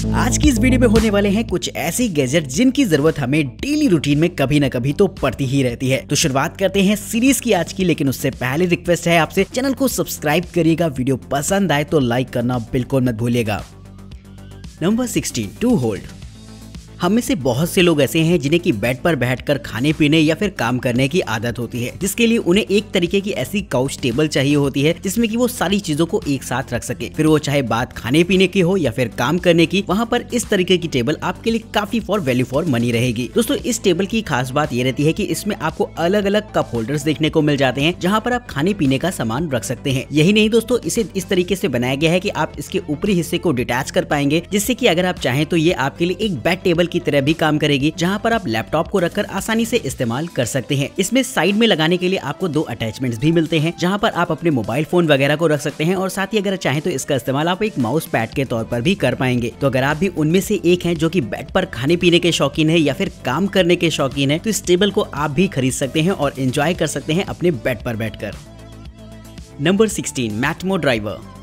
आज की इस वीडियो में होने वाले हैं कुछ ऐसे गैजेट जिनकी जरूरत हमें डेली रूटीन में कभी न कभी तो पड़ती ही रहती है। तो शुरुआत करते हैं सीरीज की आज की, लेकिन उससे पहले रिक्वेस्ट है आपसे चैनल को सब्सक्राइब करिएगा, वीडियो पसंद आए तो लाइक करना बिल्कुल मत भूलिएगा। Number 16, to hold. हम में से बहुत से लोग ऐसे हैं जिन्हें की बेड पर बैठकर खाने पीने या फिर काम करने की आदत होती है, जिसके लिए उन्हें एक तरीके की ऐसी काउच टेबल चाहिए होती है जिसमें कि वो सारी चीजों को एक साथ रख सके। फिर वो चाहे बात खाने पीने की हो या फिर काम करने की, वहाँ पर इस तरीके की टेबल आपके लिए काफी फॉर वैल्यू फॉर मनी रहेगी। दोस्तों, इस टेबल की खास बात ये रहती है कि इसमें आपको अलग अलग कप होल्डर्स देखने को मिल जाते हैं जहाँ पर आप खाने पीने का सामान रख सकते हैं। यही नहीं दोस्तों, इसे इस तरीके से बनाया गया है कि आप इसके ऊपरी हिस्से को डिटैच कर पाएंगे, जिससे कि अगर आप चाहें तो ये आपके लिए एक बेड टेबल की तरह भी काम करेगी, जहां पर आप लैपटॉप को रखकर आसानी से इस्तेमाल कर सकते हैं। इसमें साइड में लगाने के लिए आपको 2 अटैचमेंट्स भी मिलते हैं, जहां पर आप अपने मोबाइल फोन वगैरह को रख सकते हैं और साथ ही अगर चाहें तो इसका इस्तेमाल आप एक माउस पैड के तौर पर भी कर पाएंगे। तो अगर आप भी उनमें से एक हैं जो कि बेड पर खाने पीने के शौकीन है या फिर काम करने के शौकीन है, तो इस टेबल को आप भी खरीद सकते हैं और एंजॉय कर सकते हैं अपने बेड पर बैठकर। नंबर 16, मैटमो ड्राइवर।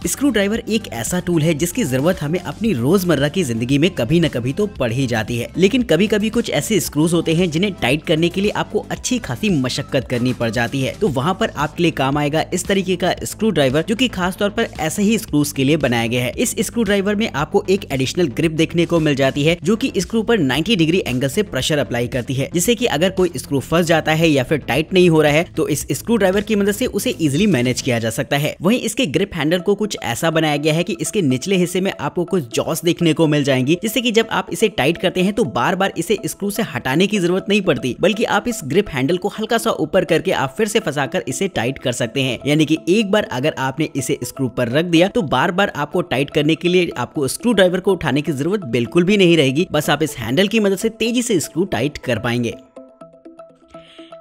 स्क्रू ड्राइवर एक ऐसा टूल है जिसकी जरूरत हमें अपनी रोजमर्रा की जिंदगी में कभी न कभी तो पड़ ही जाती है, लेकिन कभी कभी कुछ ऐसे स्क्रूज होते हैं जिन्हें टाइट करने के लिए आपको अच्छी खासी मशक्कत करनी पड़ जाती है। तो वहाँ पर आपके लिए काम आएगा इस तरीके का स्क्रू ड्राइवर, जो कि खास तौर पर ऐसे ही स्क्रूज के लिए बनाया गया है। इस स्क्रू ड्राइवर में आपको एक एडिशनल ग्रिप देखने को मिल जाती है, जो कि स्क्रू पर 90 डिग्री एंगल से प्रेशर अप्लाई करती है, जिससे कि अगर कोई स्क्रू फंस जाता है या फिर टाइट नहीं हो रहा है तो इस स्क्रू ड्राइवर की मदद से उसे इजिली मैनेज किया जा सकता है। वहीं इसके ग्रिप हैंडल को कुछ ऐसा बनाया गया है कि इसके निचले हिस्से में आपको कुछ जॉस देखने को मिल जाएंगी, जिससे कि जब आप इसे टाइट करते हैं तो बार बार इसे स्क्रू से हटाने की जरूरत नहीं पड़ती, बल्कि आप इस ग्रिप हैंडल को हल्का सा ऊपर करके आप फिर से फंसाकर इसे टाइट कर सकते हैं। यानी कि एक बार अगर आपने इसे स्क्रू पर रख दिया तो बार बार आपको टाइट करने के लिए आपको स्क्रू ड्राइवर को उठाने की जरूरत बिल्कुल भी नहीं रहेगी, बस आप इस हैंडल की मदद से तेजी से स्क्रू टाइट कर पाएंगे।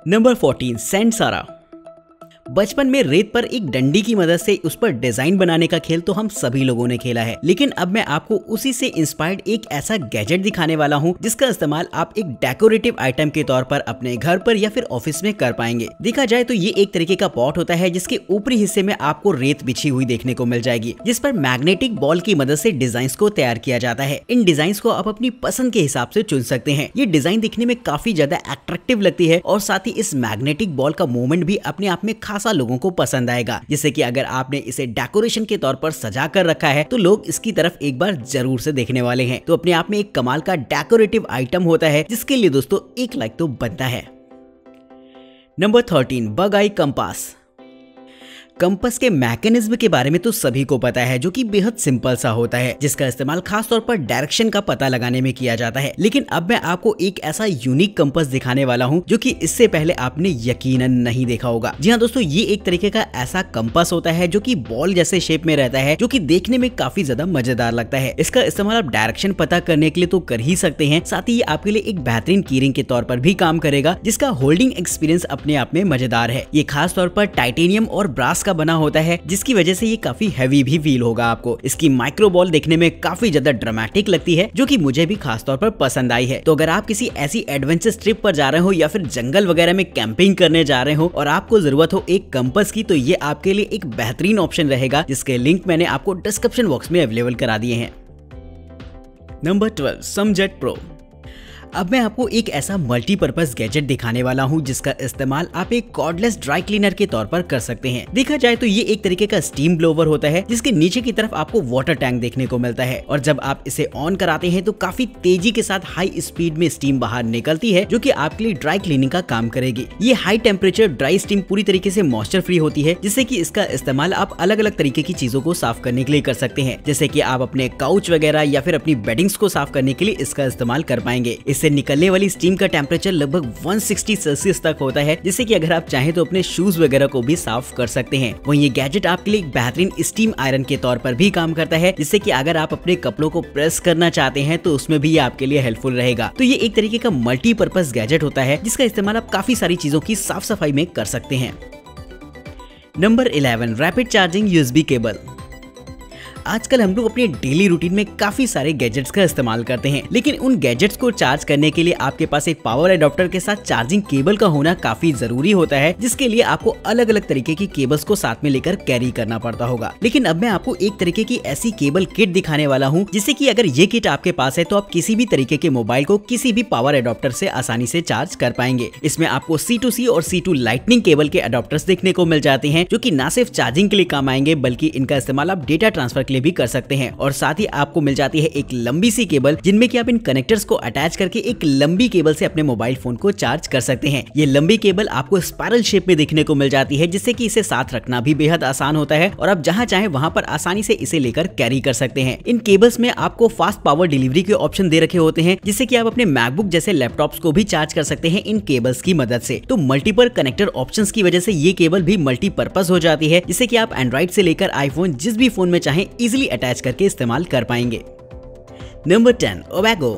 नंबर 14, सैंडसारा। बचपन में रेत पर एक डंडी की मदद से उस पर डिजाइन बनाने का खेल तो हम सभी लोगों ने खेला है, लेकिन अब मैं आपको उसी से इंस्पायर्ड एक ऐसा गैजेट दिखाने वाला हूं जिसका इस्तेमाल आप एक डेकोरेटिव आइटम के तौर पर अपने घर पर या फिर ऑफिस में कर पाएंगे। देखा जाए तो ये एक तरीके का पॉट होता है जिसके ऊपरी हिस्से में आपको रेत बिछी हुई देखने को मिल जाएगी, जिस पर मैग्नेटिक बॉल की मदद से डिजाइन को तैयार किया जाता है। इन डिजाइन को आप अपनी पसंद के हिसाब से चुन सकते हैं। ये डिजाइन दिखने में काफी ज्यादा अट्रैक्टिव लगती है और साथ ही इस मैग्नेटिक बॉल का मूवमेंट भी अपने आप में खासा लोगों को पसंद आएगा, जिससे कि अगर आपने इसे डेकोरेशन के तौर पर सजा कर रखा है तो लोग इसकी तरफ एक बार जरूर से देखने वाले हैं। तो अपने आप में एक कमाल का डेकोरेटिव आइटम होता है, जिसके लिए दोस्तों एक लाइक तो बनता है। नंबर 13, बग आई कंपास। कंपास के मैकेनिज्म के बारे में तो सभी को पता है, जो कि बेहद सिंपल सा होता है, जिसका इस्तेमाल खास तौर पर डायरेक्शन का पता लगाने में किया जाता है। लेकिन अब मैं आपको एक ऐसा यूनिक कंपास दिखाने वाला हूं जो कि इससे पहले आपने यकीनन नहीं देखा होगा। जी हाँ दोस्तों, ये एक तरीके का ऐसा कंपास होता है जो कि बॉल जैसे शेप में रहता है, जो कि देखने में काफी ज्यादा मजेदार लगता है। इसका इस्तेमाल आप डायरेक्शन पता करने के लिए तो कर ही सकते हैं, साथ ही आपके लिए एक बेहतरीन कीरिंग के तौर पर भी काम करेगा, जिसका होल्डिंग एक्सपीरियंस अपने आप में मजेदार है। ये खास तौर पर टाइटेनियम और ब्रास का बना होता है, जिसकी वजह से ये काफी हैवी भी फील होगा आपको। इसकी माइक्रो बॉल देखने में काफी ज्यादा ड्रामेटिक लगती है, जो कि मुझे भी खास तौर पर पसंद आई है। तो अगर आप किसी ऐसी एडवेंचर ट्रिप पर जा रहे हो या फिर जंगल वगैरह में कैंपिंग करने जा रहे हो और आपको जरूरत हो एक कंपास की, तो ये आपके लिए एक बेहतरीन ऑप्शन रहेगा, जिसके लिंक मैंने आपको डिस्क्रिप्शन बॉक्स में अवेलेबल करा दिए हैं। नंबर 12, समजेट प्रो। अब मैं आपको एक ऐसा मल्टीपर्पज गैजेट दिखाने वाला हूं जिसका इस्तेमाल आप एक कॉर्डलेस ड्राई क्लीनर के तौर पर कर सकते हैं। देखा जाए तो ये एक तरीके का स्टीम ब्लोवर होता है, जिसके नीचे की तरफ आपको वाटर टैंक देखने को मिलता है, और जब आप इसे ऑन कराते हैं तो काफी तेजी के साथ हाई स्पीड में स्टीम बाहर निकलती है, जो कि आपके लिए ड्राई क्लीनिंग का काम करेगी। ये हाई टेम्परेचर ड्राई स्टीम पूरी तरीके से मॉइस्चर फ्री होती है, जिससे कि इसका इस्तेमाल आप अलग अलग तरीके की चीजों को साफ करने के लिए कर सकते हैं, जैसे कि आप अपने काउच वगैरह या फिर अपनी बेडिंग्स को साफ करने के लिए इसका इस्तेमाल कर पाएंगे। इससे निकलने वाली स्टीम का टेम्परेचर लगभग 160 सेल्सियस तक होता है, जिससे कि अगर आप चाहें तो अपने शूज वगैरह को भी साफ कर सकते हैं। वहीं ये गैजेट आपके लिए एक बेहतरीन स्टीम आयरन के तौर पर भी काम करता है, जिससे कि अगर आप अपने कपड़ों को प्रेस करना चाहते हैं तो उसमें भी ये आपके लिए हेल्पफुल रहेगा। तो ये एक तरीके का मल्टीपर्पज गैजेट होता है, जिसका इस्तेमाल आप काफी सारी चीजों की साफ सफाई में कर सकते हैं। Number 11, rapid charging USB cable. आजकल हम लोग अपने डेली रूटीन में काफी सारे गैजेट्स का इस्तेमाल करते हैं, लेकिन उन गैजेट्स को चार्ज करने के लिए आपके पास एक पावर एडाप्टर के साथ चार्जिंग केबल का होना काफी जरूरी होता है, जिसके लिए आपको अलग अलग तरीके की केबल्स को साथ में लेकर कैरी करना पड़ता होगा। लेकिन अब मैं आपको एक तरीके की ऐसी केबल किट दिखाने वाला हूँ, जिससे कि अगर ये किट आपके पास है तो आप किसी भी तरीके के मोबाइल को किसी भी पावर एडाप्टर से आसानी से चार्ज कर पाएंगे। इसमें आपको C2C और C2 लाइटनिंग केबल के अडॉप्टर्स देखने को मिल जाते हैं, जो कि न सिर्फ चार्जिंग के लिए काम आएंगे बल्कि इनका इस्तेमाल आप डेटा ट्रांसफर के लिए भी कर सकते हैं। और साथ ही आपको मिल जाती है एक लंबी सी केबल, जिनमें कि आप इन कनेक्टर्स को अटैच करके एक लंबी केबल से अपने मोबाइल फोन को चार्ज कर सकते हैं। ये लंबी केबल आपको स्पाइरल शेप में देखने को मिल जाती है, जिससे कि इसे साथ रखना भी बेहद आसान होता है और आप जहां चाहें वहां पर आसानी से इसे लेकर कैरी कर सकते हैं। इन केबल्स में आपको फास्ट पावर डिलीवरी के ऑप्शन दे रखे होते हैं, जिससे कि आप अपने मैकबुक जैसे लैपटॉप्स को भी चार्ज कर सकते हैं इन केबल्स की मदद से। तो मल्टीपल कनेक्टर ऑप्शंस की वजह से ये केबल भी मल्टीपर्पज हो जाती है, जिससे कि आप एंड्रॉइड से लेकर आईफोन जिस भी फोन में चाहें इजीली अटैच करके इस्तेमाल कर पाएंगे। नंबर 10, ओबैगो।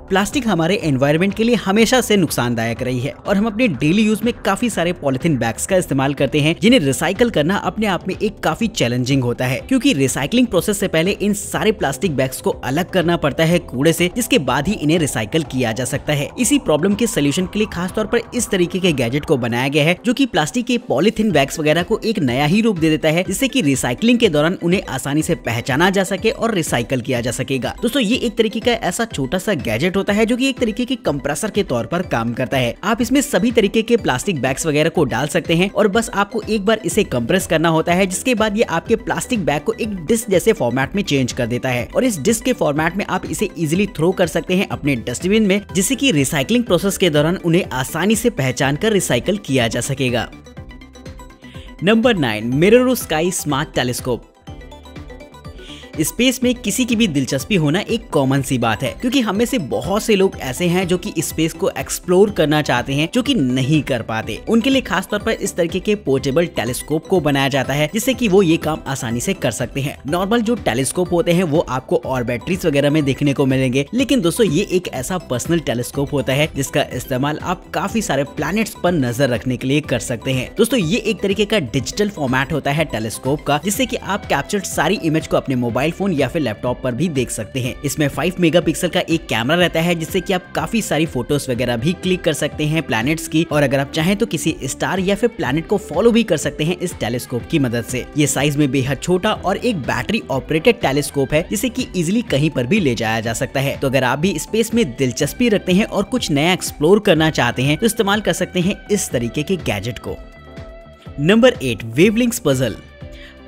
प्लास्टिक हमारे एनवायरनमेंट के लिए हमेशा से नुकसानदायक रही है और हम अपने डेली यूज में काफी सारे पॉलिथीन बैग्स का इस्तेमाल करते हैं, जिन्हें रिसाइकल करना अपने आप में एक काफी चैलेंजिंग होता है, क्योंकि रिसाइकलिंग प्रोसेस से पहले इन सारे प्लास्टिक बैग्स को अलग करना पड़ता है कूड़े से, जिसके बाद ही इन्हें रिसाइकल किया जा सकता है। इसी प्रॉब्लम के सोल्यूशन के लिए खास तौर पर इस तरीके के गैजेट को बनाया गया है, जो कि प्लास्टिक के पॉलिथीन बैग्स वगैरह को एक नया ही रूप दे देता है, जिससे कि रिसाइकलिंग के दौरान उन्हें आसानी से पहचाना जा सके और रिसाइकल किया जा सकेगा। दोस्तों, ये एक तरीके का ऐसा छोटा सा गैजेट होता है जो कि एक तरीके के कंप्रेसर के तौर पर काम करता है। आप इसमें सभी तरीके के प्लास्टिक बैग्स वगैरह को डाल सकते हैं और बस आपको एक बार इसे कंप्रेस करना होता है, जिसके बाद ये आपके प्लास्टिक बैग को एक डिस्क जैसे फॉर्मेट में चेंज कर देता है और इस डिस्क के फॉर्मेट में आप इसे इजीली थ्रो कर सकते हैं अपने डस्टबिन में, जिससे कि रिसाइकलिंग प्रोसेस के दौरान उन्हें आसानी से पहचान कर रिसाइकल किया जा सकेगा। Number 9, mirror sky smart telescope. Space में किसी की भी दिलचस्पी होना एक कॉमन सी बात है, क्योंकि हमें से बहुत से लोग ऐसे हैं जो कि स्पेस को एक्सप्लोर करना चाहते हैं, जो कि नहीं कर पाते। उनके लिए खास तौर पर इस तरीके के पोर्टेबल टेलीस्कोप को बनाया जाता है, जिससे कि वो ये काम आसानी से कर सकते हैं। नॉर्मल जो टेलीस्कोप होते हैं वो आपको और बैटरीज वगैरह में देखने को मिलेंगे, लेकिन दोस्तों ये एक ऐसा पर्सनल टेलीस्कोप होता है जिसका इस्तेमाल आप काफी सारे प्लैनेट्स पर नजर रखने के लिए कर सकते हैं। दोस्तों, ये एक तरीके का डिजिटल फॉर्मेट होता है टेलीस्कोप का, जिससे कि आप कैप्चर्ड सारी इमेज को अपने मोबाइल फोन या फिर लैपटॉप पर भी देख सकते हैं। इसमें 5 मेगापिक्सल का एक कैमरा रहता है, जिससे कि आप काफी सारी फोटोज वगैरह भी क्लिक कर सकते हैं प्लैनेट्स की, और अगर आप चाहें तो किसी स्टार या फिर प्लैनेट को फॉलो भी कर सकते हैं इस टेलीस्कोप की मदद से। ये साइज में बेहद छोटा और एक बैटरी ऑपरेटेड टेलीस्कोप है, जिसे कि इजिली कहीं पर भी ले जाया जा सकता है। तो अगर आप भी स्पेस में दिलचस्पी रखते हैं और कुछ नया एक्सप्लोर करना चाहते हैं तो इस्तेमाल कर सकते हैं इस तरीके के गैजेट को। Number 8, Wavelinks puzzle.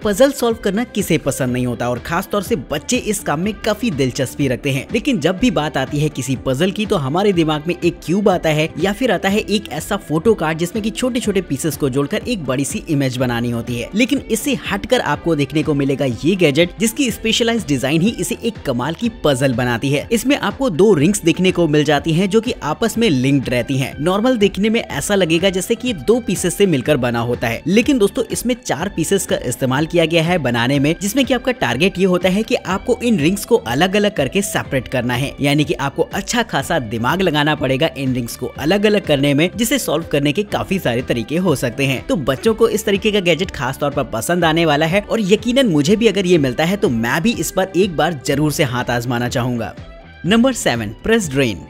Puzzle solve करना किसे पसंद नहीं होता और खास तौर से बच्चे इस काम में काफी दिलचस्पी रखते हैं, लेकिन जब भी बात आती है किसी पजल की तो हमारे दिमाग में एक क्यूब आता है या फिर आता है एक ऐसा फोटो कार्ड जिसमें कि छोटे छोटे पीसेस को जोड़कर एक बड़ी सी इमेज बनानी होती है। लेकिन इससे हटकर आपको देखने को मिलेगा ये गैजेट, जिसकी स्पेशलाइज्ड डिजाइन ही इसे एक कमाल की पजल बनाती है। इसमें आपको 2 रिंग्स देखने को मिल जाती हैं जो कि आपस में लिंक्ड रहती हैं। नॉर्मल देखने में ऐसा लगेगा जैसे कि 2 पीसेस से मिलकर बना होता है, लेकिन दोस्तों इसमें 4 पीसेस का इस्तेमाल किया गया है बनाने में, जिसमें कि आपका टारगेट ये होता है कि आपको इन रिंग्स को अलग अलग करके सेपरेट करना है। यानी कि आपको अच्छा खासा दिमाग लगाना पड़ेगा इन रिंग्स को अलग अलग करने में, जिसे सॉल्व करने के काफी सारे तरीके हो सकते हैं। तो बच्चों को इस तरीके का गैजेट खास तौर पर पसंद आने वाला है और यकीनन मुझे भी अगर ये मिलता है तो मैं भी इस पर एक बार जरूर से हाथ आजमाना चाहूंगा। Number 7, press drain.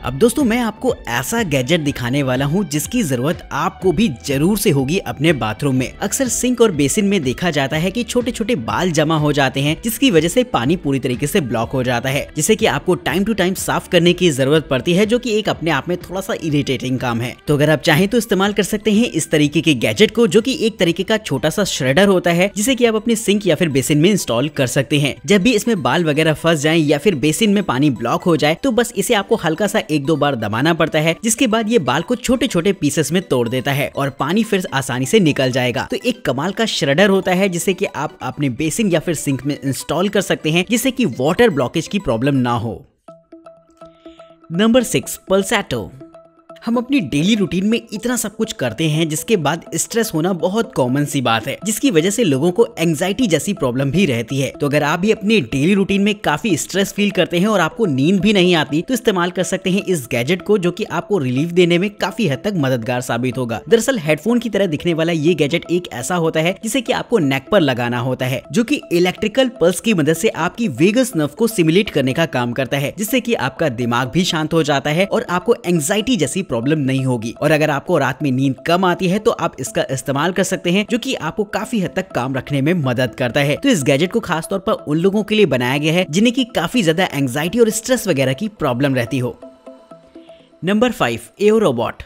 अब दोस्तों मैं आपको ऐसा गैजेट दिखाने वाला हूँ जिसकी जरूरत आपको भी जरूर से होगी अपने बाथरूम में। अक्सर सिंक और बेसिन में देखा जाता है कि छोटे छोटे बाल जमा हो जाते हैं, जिसकी वजह से पानी पूरी तरीके से ब्लॉक हो जाता है, जिसे कि आपको टाइम टू टाइम साफ करने की जरूरत पड़ती है, जो कि एक अपने आप में थोड़ा सा इरिटेटिंग काम है। तो अगर आप चाहें तो इस्तेमाल कर सकते हैं इस तरीके के गैजेट को, जो कि एक तरीके का छोटा सा श्रेडर होता है, जिसे कि आप अपने सिंक या फिर बेसिन में इंस्टॉल कर सकते हैं। जब भी इसमें बाल वगैरह फंस जाएं या फिर बेसिन में पानी ब्लॉक हो जाए तो बस इसे आपको हल्का सा 1-2 बार दबाना पड़ता है, जिसके बाद ये बाल को छोटे छोटे पीसेस में तोड़ देता है और पानी फिर आसानी से निकल जाएगा। तो एक कमाल का श्रेडर होता है जिसे कि आप अपने बेसिन या फिर सिंक में इंस्टॉल कर सकते हैं, जिससे कि वाटर ब्लॉकेज की प्रॉब्लम ना हो। नंबर 6, पल्सैटो। हम अपनी डेली रूटीन में इतना सब कुछ करते हैं जिसके बाद स्ट्रेस होना बहुत कॉमन सी बात है, जिसकी वजह से लोगों को एंजाइटी जैसी प्रॉब्लम भी रहती है। तो अगर आप भी अपनी डेली रूटीन में काफी स्ट्रेस फील करते हैं और आपको नींद भी नहीं आती तो इस्तेमाल कर सकते हैं इस गैजेट को, जो कि आपको रिलीफ देने में काफी हद तक मददगार साबित होगा। दरअसल हेडफोन की तरह दिखने वाला ये गैजेट एक ऐसा होता है जिसे कि आपको नेक पर लगाना होता है, जो कि इलेक्ट्रिकल पल्स की मदद से आपकी वेगस नर्व को सिमुलेट करने का काम करता है, जिससे कि आपका दिमाग भी शांत हो जाता है और आपको एंजाइटी जैसी प्रॉब्लम नहीं होगी। और अगर आपको रात में नींद कम आती है तो आप इसका इस्तेमाल कर सकते हैं, जो कि आपको काफी हद तक काम रखने में मदद करता है। तो इस गैजेट को खास तौर पर उन लोगों के लिए बनाया गया है जिन्हें की काफी ज्यादा एंजाइटी और स्ट्रेस वगैरह की प्रॉब्लम रहती हो। नंबर 5, एओ रोबोट।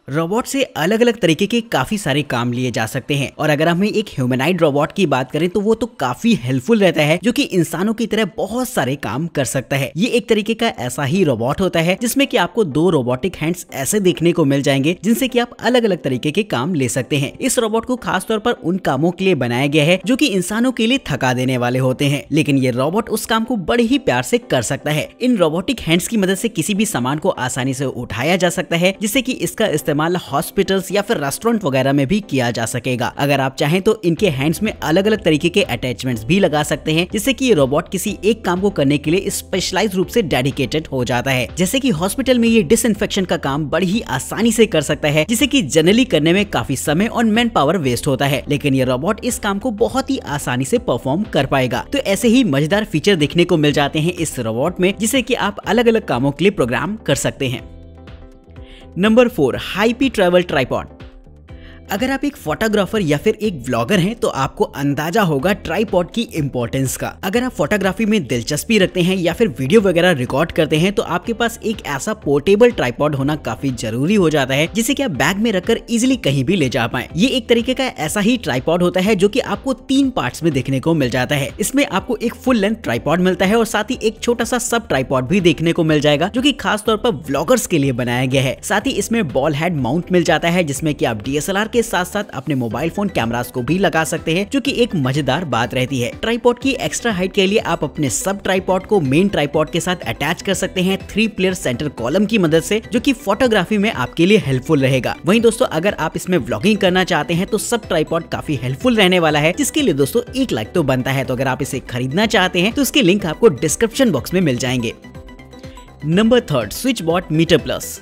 रोबोट से अलग अलग तरीके के काफी सारे काम लिए जा सकते हैं, और अगर हम एक ह्यूमनाइड रोबोट की बात करें तो वो तो काफी हेल्पफुल रहता है, जो कि इंसानों की तरह बहुत सारे काम कर सकता है। ये एक तरीके का ऐसा ही रोबोट होता है जिसमें कि आपको 2 रोबोटिक हैंड्स ऐसे देखने को मिल जाएंगे जिनसे कि आप अलग अलग तरीके के काम ले सकते हैं। इस रोबोट को खास तौर पर उन कामों के लिए बनाया गया है जो कि इंसानों के लिए थका देने वाले होते हैं, लेकिन ये रोबोट उस काम को बड़े ही प्यार से कर सकता है। इन रोबोटिक हैंड्स की मदद से किसी भी सामान को आसानी से उठाया जा सकता है, जिससे कि इसका इस्तेमाल हॉस्पिटल या फिर रेस्टोरेंट वगैरह में भी किया जा सकेगा। अगर आप चाहें तो इनके हैंड्स में अलग अलग तरीके के अटैचमेंट्स भी लगा सकते हैं, जिससे कि ये रोबोट किसी एक काम को करने के लिए स्पेशलाइज्ड रूप से डेडिकेटेड हो जाता है। जैसे कि हॉस्पिटल में ये डिसइंफेक्शन का काम बड़ी ही आसानी से कर सकता है, जिसे कि जनरली करने में काफी समय और मैन पावर वेस्ट होता है, लेकिन ये रोबोट इस काम को बहुत ही आसानी से परफॉर्म कर पाएगा। तो ऐसे ही मजेदार फीचर देखने को मिल जाते हैं इस रोबोट में, जिसे कि आप अलग अलग कामों के लिए प्रोग्राम कर सकते हैं। Number 4, हाईपी travel tripod. अगर आप एक फोटोग्राफर या फिर एक व्लॉगर हैं तो आपको अंदाजा होगा ट्राइपॉड की इंपॉर्टेंस का। अगर आप फोटोग्राफी में दिलचस्पी रखते हैं या फिर वीडियो वगैरह रिकॉर्ड करते हैं तो आपके पास एक ऐसा पोर्टेबल ट्राइपॉड होना काफी जरूरी हो जाता है, जिसे कि आप बैग में रखकर इजीली कहीं भी ले जा पाएं। ये एक तरीके का ऐसा ही ट्राइपॉड होता है जो कि आपको 3 पार्ट्स में देखने को मिल जाता है। इसमें आपको एक फुल लेंथ ट्राइपॉड मिलता है और साथ ही एक छोटा सा सब ट्राइपॉड भी देखने को मिल जाएगा, जो कि खास तौर पर व्लॉगर्स के लिए बनाया गया है। साथ ही इसमें बॉल हेड माउंट मिल जाता है, जिसमें कि आप DSLR के साथ साथ अपने मोबाइल फोन कैमरास को भी लगा सकते हैं, जो कि एक मजेदार बात रहती है। ट्राइपॉड की एक्स्ट्रा हाइट के लिए आप अपने सब ट्राइपॉड को मेन ट्राइपॉड के साथ अटैच कर सकते हैं 3 प्लेयर सेंटर कॉलम की मदद से, जो कि फोटोग्राफी में आपके लिए हेल्पफुल रहेगा। वहीं दोस्तों अगर आप इसमें व्लॉगिंग करना चाहते हैं तो सब ट्राइपॉड काफी हेल्पफुल रहने वाला है, जिसके लिए दोस्तों 1 लाइक तो बनता है। तो अगर आप इसे खरीदना चाहते हैं तो उसके लिंक आपको डिस्क्रिप्शन बॉक्स में मिल जाएंगे। Number 3, switch bot meter plus.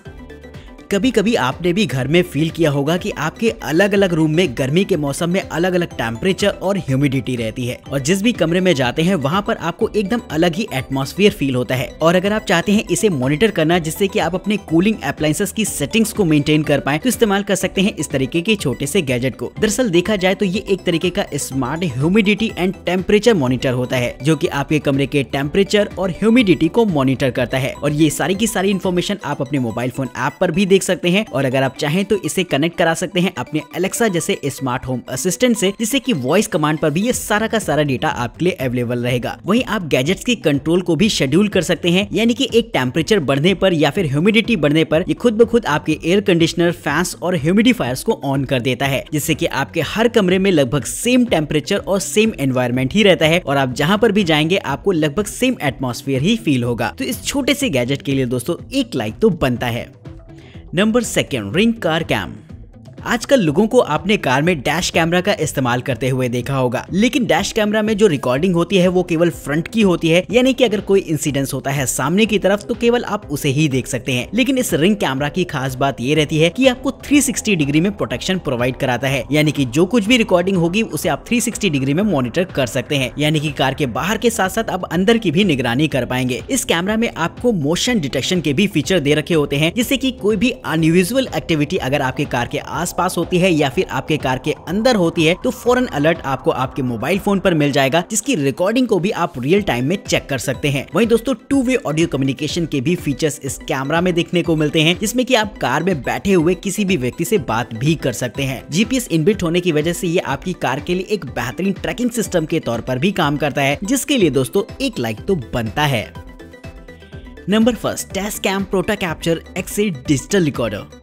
कभी कभी आपने भी घर में फील किया होगा कि आपके अलग अलग रूम में गर्मी के मौसम में अलग अलग टेम्परेचर और ह्यूमिडिटी रहती है, और जिस भी कमरे में जाते हैं वहां पर आपको एकदम अलग ही एटमॉस्फेयर फील होता है। और अगर आप चाहते हैं इसे मॉनिटर करना जिससे कि आप अपने कूलिंग अप्लायंसेस की सेटिंग्स को मेंटेन कर पाएं, तो इस्तेमाल कर सकते हैं इस तरीके के छोटे से गैजेट को। दरअसल देखा जाए तो ये एक तरीके का smart humidity and temperature monitor होता है, जो कि आपके कमरे के टेम्परेचर और ह्यूमिडिटी को मॉनिटर करता है। और ये सारी की सारी इन्फॉर्मेशन आप अपने मोबाइल फोन ऐप पर भी देख सकते हैं, और अगर आप चाहें तो इसे कनेक्ट करा सकते हैं अपने एलेक्सा जैसे स्मार्ट होम असिस्टेंट से, जिससे कि वॉइस कमांड पर भी ये सारा का सारा डेटा आपके लिए अवेलेबल रहेगा। वहीं आप गैजेट्स की कंट्रोल को भी शेड्यूल कर सकते हैं, यानी कि एक टेम्परेचर बढ़ने पर या फिर ह्यूमिडिटी बढ़ने पर ये खुद ब खुद आपके एयर कंडीशनर, फैंस और ह्यूमिडिफायर्स को ऑन कर देता है, जिससे कि आपके हर कमरे में लगभग सेम टेम्परेचर और सेम एनवायरनमेंट ही रहता है, और आप जहां पर भी जाएंगे आपको लगभग सेम एटमॉस्फेयर ही फील होगा। तो इस छोटे से गैजेट के लिए दोस्तों 1 लाइक तो बनता है। Number 2, ring car cam. आजकल लोगों को आपने कार में डैश कैमरा का इस्तेमाल करते हुए देखा होगा, लेकिन डैश कैमरा में जो रिकॉर्डिंग होती है वो केवल फ्रंट की होती है, यानी कि अगर कोई इंसिडेंस होता है सामने की तरफ तो केवल आप उसे ही देख सकते हैं। लेकिन इस रिंग कैमरा की खास बात ये रहती है कि आपको 360 डिग्री में प्रोटेक्शन प्रोवाइड कराता है, यानी कि जो कुछ भी रिकॉर्डिंग होगी उसे आप 360 डिग्री में मॉनिटर कर सकते हैं, यानी कि कार के बाहर के साथ साथ आप अंदर की भी निगरानी कर पाएंगे। इस कैमरा में आपको मोशन डिटेक्शन के भी फीचर दे रखे होते हैं, जिससे कि कोई भी अनयूजुअल एक्टिविटी अगर आपके कार के आसपास होती है या फिर आपके कार के अंदर होती है तो फौरन अलर्ट आपको आपके मोबाइल फोन पर मिल जाएगा, जिसकी रिकॉर्डिंग को भी आप रियल टाइम में चेक कर सकते हैं। वहीं दोस्तों 2 वे ऑडियो कम्युनिकेशन के भी फीचर्स इस कैमरा में देखने को मिलते हैं, जिसमें कि आप कार में बैठे हुए किसी भी व्यक्ति से बात भी कर सकते हैं। GPS इनबिल्ट होने की वजह से ये आपकी कार के लिए एक बेहतरीन ट्रैकिंग सिस्टम के तौर पर भी काम करता है, जिसके लिए दोस्तों 1 लाइक तो बनता है। Number 1, Tascam Portacapture XA digital recorder.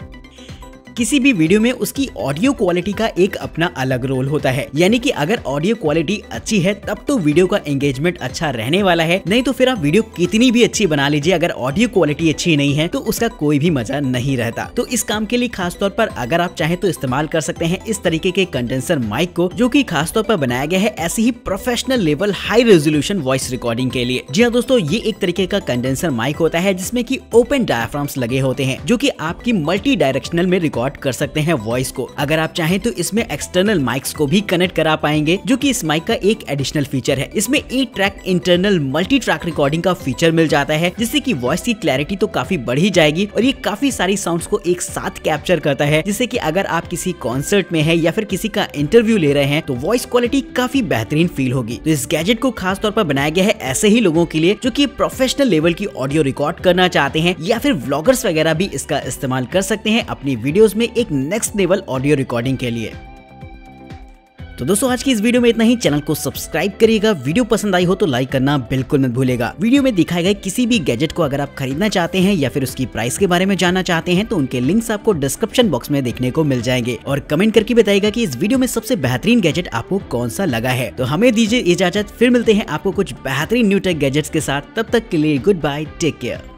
किसी भी वीडियो में उसकी ऑडियो क्वालिटी का एक अपना अलग रोल होता है। यानी कि अगर ऑडियो क्वालिटी अच्छी है तब तो वीडियो का एंगेजमेंट अच्छा रहने वाला है, नहीं तो फिर आप वीडियो कितनी भी अच्छी बना लीजिए, अगर ऑडियो क्वालिटी अच्छी नहीं है तो उसका कोई भी मजा नहीं रहता। तो इस काम के लिए खासतौर पर अगर आप चाहें तो इस्तेमाल कर सकते हैं इस तरीके के कंडेंसर माइक को, जो कि खासतौर पर बनाया गया है ऐसी ही professional level high resolution voice recording के लिए। जी हाँ दोस्तों, ये एक तरीके का कंडेंसर माइक होता है जिसमें कि ओपन डायफ्राम्स लगे होते हैं, जो कि आपकी मल्टी डायरेक्शनल में रिकॉर्ड कर सकते हैं वॉइस को। अगर आप चाहें तो इसमें एक्सटर्नल माइक्स को भी कनेक्ट करा पाएंगे, जो कि इस माइक का एक एडिशनल फीचर है। इसमें 8 track internal multi track recording का फीचर मिल जाता है, जिससे कि वॉइस की क्लैरिटी तो काफी बढ़ ही जाएगी और ये काफी सारी साउंड्स को एक साथ कैप्चर करता है, जिससे कि अगर आप किसी कॉन्सर्ट में है या फिर किसी का इंटरव्यू ले रहे हैं तो वॉइस क्वालिटी काफी बेहतरीन फील होगी। तो इस गैजेट को खास तौर पर बनाया गया है ऐसे ही लोगों के लिए जो कि प्रोफेशनल लेवल की ऑडियो रिकॉर्ड करना चाहते हैं, या फिर व्लॉगर्स वगैरह भी इसका इस्तेमाल कर सकते हैं अपनी वीडियोस में एक नेक्स्ट लेवल ऑडियो रिकॉर्डिंग के लिए। तो दोस्तों आज की इस वीडियो में इतना ही। चैनल को सब्सक्राइब करिएगा, वीडियो पसंद आई हो तो लाइक करना बिल्कुल मत भूलेगा। वीडियो में दिखाए गए किसी भी गैजेट को अगर आप खरीदना चाहते हैं या फिर उसकी प्राइस के बारे में जानना चाहते हैं तो उनके लिंक्स आपको डिस्क्रिप्शन बॉक्स में देखने को मिल जाएंगे, और कमेंट करके बताइएगा कि इस वीडियो में सबसे बेहतरीन गैजेट आपको कौन सा लगा है। तो हमें दीजिए इजाजत, फिर मिलते हैं आपको कुछ बेहतरीन न्यू टेक गैजेट्स के साथ। तब तक के लिए गुड बाय, टेक केयर।